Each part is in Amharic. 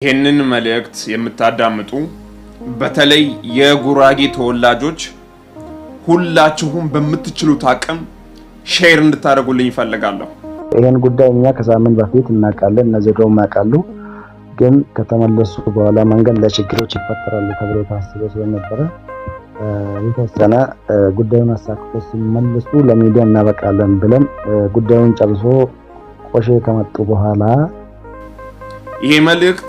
ይህንን መልእክት የምታዳምጡ በተለይ የጉራጌ ተወላጆች ሁላችሁም በምትችሉት አቅም ሼር እንድታደርጉልኝ ፈልጋለሁ። ይሄን ጉዳይ እኛ ከሳምንት በፊት እናቃለን እነዚህው ማቃሉ ግን ከተመለሱ በኋላ መንገድ ለችግሮች ይፈጠራሉ ተብሎ ታስቦ ስለነበረ የተወሰነ ጉዳዩን አሳክቶ ሲመለሱ ለሚዲያ እናበቃለን ብለን ጉዳዩን ጨርሶ ቆሼ ከመጡ በኋላ ይሄ መልእክት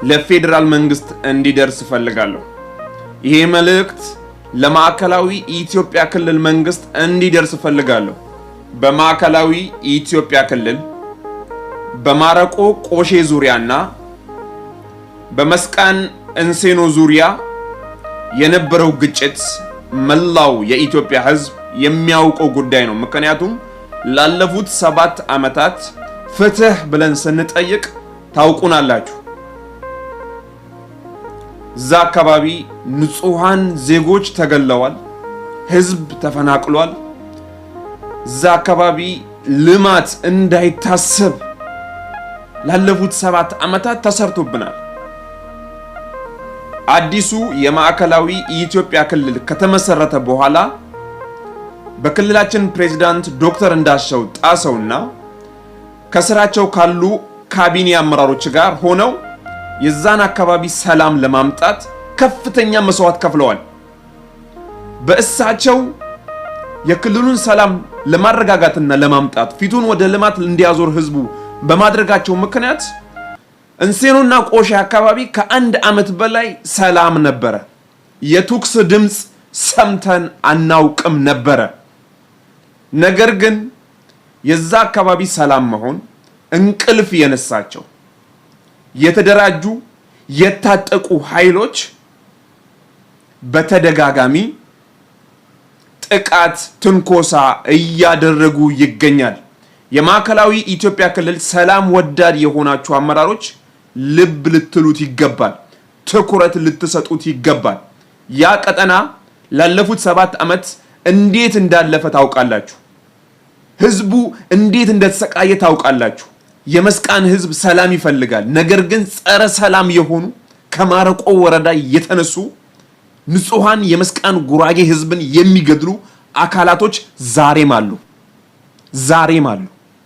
ለፌደራል መንግስት እንዲደርስ ፈልጋለሁ። ይሄ መልእክት ለማዕከላዊ ኢትዮጵያ ክልል መንግስት እንዲደርስ ፈልጋለሁ። በማዕከላዊ ኢትዮጵያ ክልል በማረቆ ቆሼ ዙሪያና በመስቃን እንሴኖ ዙሪያ የነበረው ግጭት መላው የኢትዮጵያ ሕዝብ የሚያውቀው ጉዳይ ነው። ምክንያቱም ላለፉት 7 ዓመታት ፍትህ ብለን ስንጠይቅ ታውቁናላችሁ። እዛ አካባቢ ንጹሃን ዜጎች ተገለዋል፣ ህዝብ ተፈናቅሏል። እዛ አካባቢ ልማት እንዳይታሰብ ላለፉት 7 ዓመታት ተሰርቶብናል። አዲሱ የማዕከላዊ ኢትዮጵያ ክልል ከተመሰረተ በኋላ በክልላችን ፕሬዝዳንት ዶክተር እንዳሻው ጣሰውና ከስራቸው ካሉ ካቢኔ አመራሮች ጋር ሆነው የዛን አካባቢ ሰላም ለማምጣት ከፍተኛ መስዋዕት ከፍለዋል። በእሳቸው የክልሉን ሰላም ለማረጋጋትና ለማምጣት ፊቱን ወደ ልማት እንዲያዞር ህዝቡ በማድረጋቸው ምክንያት እንሴኖና ቆሼ አካባቢ ከ1 ዓመት በላይ ሰላም ነበረ። የቱክስ ድምጽ ሰምተን አናውቅም ነበረ። ነገር ግን የዛ አካባቢ ሰላም መሆን እንቅልፍ የነሳቸው የተደራጁ የታጠቁ ኃይሎች በተደጋጋሚ ጥቃት ትንኮሳ እያደረጉ ይገኛል። የማዕከላዊ ኢትዮጵያ ክልል ሰላም ወዳድ የሆናችሁ አመራሮች ልብ ልትሉት ይገባል፣ ትኩረት ልትሰጡት ይገባል። ያ ቀጠና ላለፉት 7 ዓመት እንዴት እንዳለፈ ታውቃላችሁ። ህዝቡ እንዴት እንደተሰቃየ ታውቃላችሁ። የመስቃን ህዝብ ሰላም ይፈልጋል። ነገር ግን ጸረ ሰላም የሆኑ ከማረቆ ወረዳ የተነሱ ንጹሃን የመስቃን ጉራጌ ህዝብን የሚገድሉ አካላቶች ዛሬም አሉ።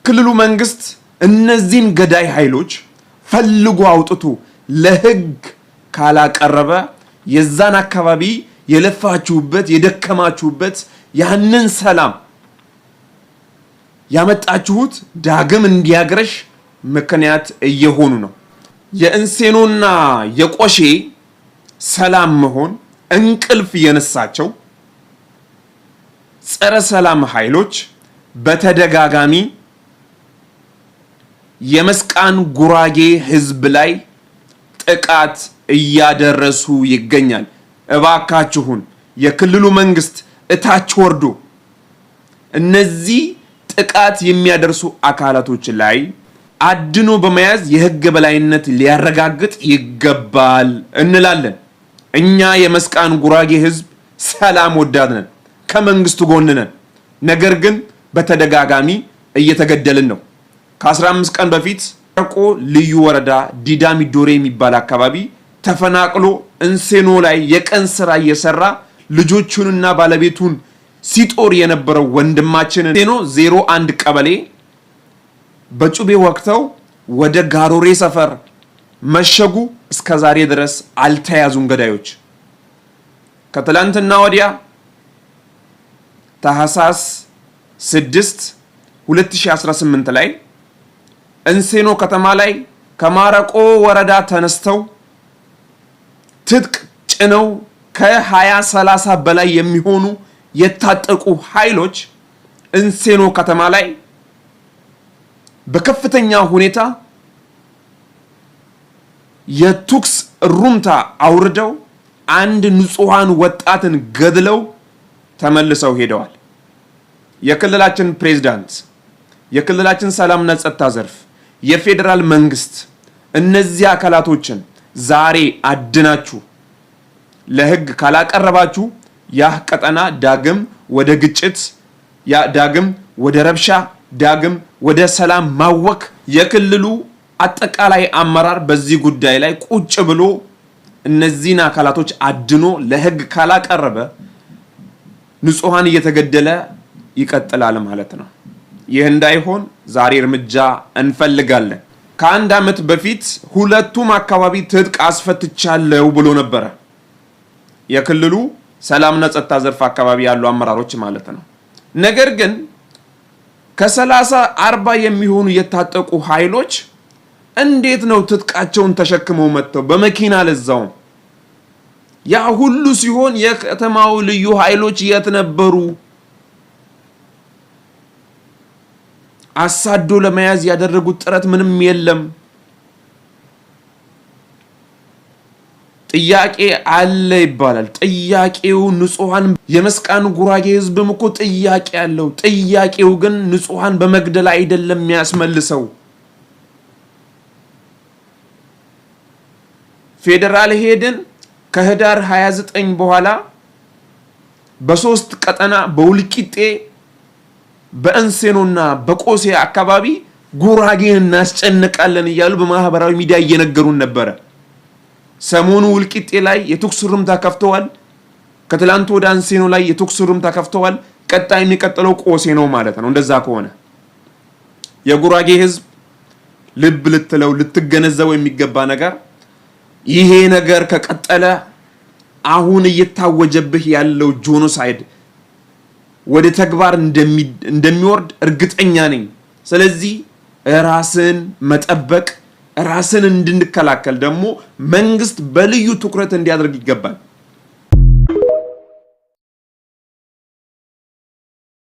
ክልሉ መንግስት እነዚህን ገዳይ ኃይሎች ፈልጎ አውጥቶ ለህግ ካላቀረበ የዛን አካባቢ የለፋችሁበት የደከማችሁበት ያንን ሰላም ያመጣችሁት ዳግም እንዲያገረሽ ምክንያት እየሆኑ ነው። የእንሴኖና የቆሼ ሰላም መሆን እንቅልፍ የነሳቸው ጸረ ሰላም ኃይሎች በተደጋጋሚ የመስቃን ጉራጌ ህዝብ ላይ ጥቃት እያደረሱ ይገኛል። እባካችሁን የክልሉ መንግስት እታች ወርዶ እነዚህ ጥቃት የሚያደርሱ አካላቶች ላይ አድኖ በመያዝ የህግ በላይነት ሊያረጋግጥ ይገባል እንላለን። እኛ የመስቃን ጉራጌ ህዝብ ሰላም ወዳድ ነን፣ ከመንግስቱ ጎን ነን። ነገር ግን በተደጋጋሚ እየተገደልን ነው። ከ15 ቀን በፊት ማረቆ ልዩ ወረዳ ዲዳሚ ዶሬ የሚባል አካባቢ ተፈናቅሎ እንሴኖ ላይ የቀን ስራ እየሰራ ልጆቹንና ባለቤቱን ሲጦር የነበረው ወንድማችን እንሴኖ 01 ቀበሌ በጩቤ ወቅተው ወደ ጋሮሬ ሰፈር መሸጉ። እስከዛሬ ድረስ አልተያዙም ገዳዮች። ከትላንትና ወዲያ ታህሳስ 6 2018 ላይ እንሴኖ ከተማ ላይ ከማረቆ ወረዳ ተነስተው ትጥቅ ጭነው ከ20-30 በላይ የሚሆኑ የታጠቁ ኃይሎች እንሴኖ ከተማ ላይ በከፍተኛ ሁኔታ የቱክስ ሩምታ አውርደው አንድ ንጹሃን ወጣትን ገድለው ተመልሰው ሄደዋል። የክልላችን ፕሬዝዳንት፣ የክልላችን ሰላምና ጸጥታ ዘርፍ፣ የፌደራል መንግስት እነዚህ አካላቶችን ዛሬ አድናችሁ ለህግ ካላቀረባችሁ ያ ቀጠና ዳግም ወደ ግጭት፣ ዳግም ወደ ረብሻ፣ ዳግም ወደ ሰላም ማወክ የክልሉ አጠቃላይ አመራር በዚህ ጉዳይ ላይ ቁጭ ብሎ እነዚህን አካላቶች አድኖ ለህግ ካላቀረበ ንጹሃን እየተገደለ ይቀጥላል ማለት ነው። ይህ እንዳይሆን ዛሬ እርምጃ እንፈልጋለን። ከአንድ ዓመት በፊት ሁለቱም አካባቢ ትጥቅ አስፈትቻለሁ ብሎ ነበር የክልሉ ሰላምና ጸጥታ ዘርፍ አካባቢ ያሉ አመራሮች ማለት ነው። ነገር ግን ከ30-40 የሚሆኑ የታጠቁ ኃይሎች እንዴት ነው ትጥቃቸውን ተሸክመው መጥተው በመኪና ለዛው ያ ሁሉ ሲሆን የከተማው ልዩ ኃይሎች የት ነበሩ? አሳዶ ለመያዝ ያደረጉት ጥረት ምንም የለም። ጥያቄ አለ ይባላል። ጥያቄው ንጹሃን የመስቃን ጉራጌ ህዝብም እኮ ጥያቄ አለው። ጥያቄው ግን ንጹሃን በመግደል አይደለም የሚያስመልሰው። ፌደራል ሄድን ከህዳር 29 በኋላ በሶስት ቀጠና በውልቂጤ በእንሴኖና በቆሴ አካባቢ ጉራጌን እናስጨንቃለን እያሉ በማህበራዊ ሚዲያ እየነገሩን ነበር። ሰሞኑ ውልቂጤ ላይ የትኩስ ርምታ ከፍተዋል። ከትላንት ወደ እንሴኖ ላይ የትኩስ ርምታ ከፍተዋል። ቀጣይ የሚቀጥለው ቆሴ ነው ማለት ነው። እንደዛ ከሆነ የጉራጌ ህዝብ ልብ ልትለው ልትገነዘበው የሚገባ ነገር ይሄ ነገር ከቀጠለ አሁን እየታወጀብህ ያለው ጄኖሳይድ ወደ ተግባር እንደሚወርድ እርግጠኛ ነኝ። ስለዚህ ራስን መጠበቅ ራስን እንድንከላከል ደግሞ መንግስት በልዩ ትኩረት እንዲያደርግ ይገባል።